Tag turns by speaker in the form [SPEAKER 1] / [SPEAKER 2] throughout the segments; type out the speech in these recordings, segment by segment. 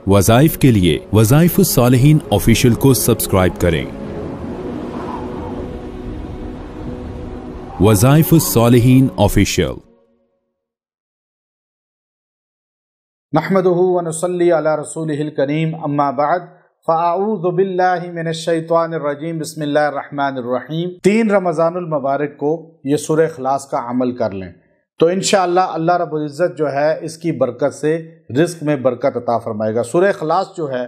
[SPEAKER 1] وظائف کے لیے وظائف الصالحین آفیشیل کو سبسکرائب کریں۔ وظائف الصالحین آفیشیل۔
[SPEAKER 2] نحمدہ ونصلی علی رسولہ الکریم، اما بعد فاعوذ باللہ من الشیطان الرجیم، بسم اللہ الرحمن الرحیم۔ 3 رمضان المبارک کو یہ سورہ اخلاص کا عمل کر لیں تو انشاءاللہ اللہ رب العزت جو ہے اس کی برکت سے رزق میں برکت عطا فرمائے گا۔ سورہ اخلاص جو ہے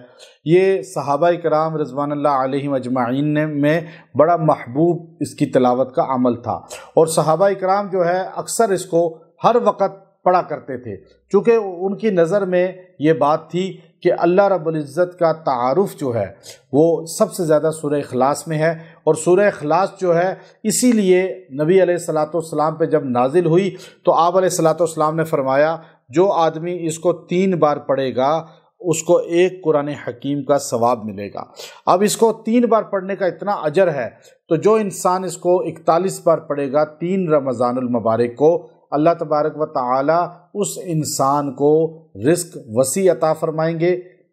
[SPEAKER 2] یہ صحابہ کرام رضوان اللہ علیہم اجمعین میں بڑا محبوب اس کی تلاوت کا عمل تھا، اور صحابہ کرام جو ہے اکثر اس کو ہر وقت پڑھا کرتے تھے، چونکہ ان کی نظر میں یہ بات تھی کہ اللہ رب العزت کا تعارف جو ہے وہ سب سے زیادہ سورہ اخلاص میں ہے، اور سورہ اخلاص جو ہے اسی لیے نبی علیہ السلام پہ جب نازل ہوئی تو آپ علیہ السلام نے فرمایا جو آدمی اس کو 3 بار پڑھے گا اس کو 1 قرآن حکیم کا ثواب ملے گا۔ اب اس کو 3 بار پڑھنے کا اتنا اجر ہے تو جو انسان اس کو 41 بار پڑھے گا 3 رمضان المبارک کو، اللہ تبارک و تعالی اس انسان کو رزق وسیع عطا فرمائیں گے،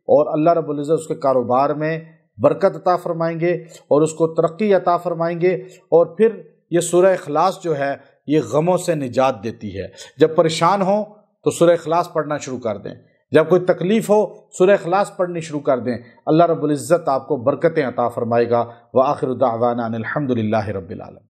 [SPEAKER 2] اور اللہ رب العزت اس کے کاروبار میں برکت عطا فرمائیں گے اور اس کو ترقی عطا فرمائیں گے۔ اور پھر یہ سورہ اخلاص جو ہے یہ غموں سے نجات دیتی ہے۔ جب پریشان ہوں تو سورہ اخلاص پڑھنا شروع کر دیں، جب کوئی تکلیف ہو سورہ اخلاص پڑھنی شروع کر دیں، اللہ رب العزت آپ کو برکتیں عطا فرمائے گا۔ وآخر دعوانا ان الحمد للہ رب العالمین۔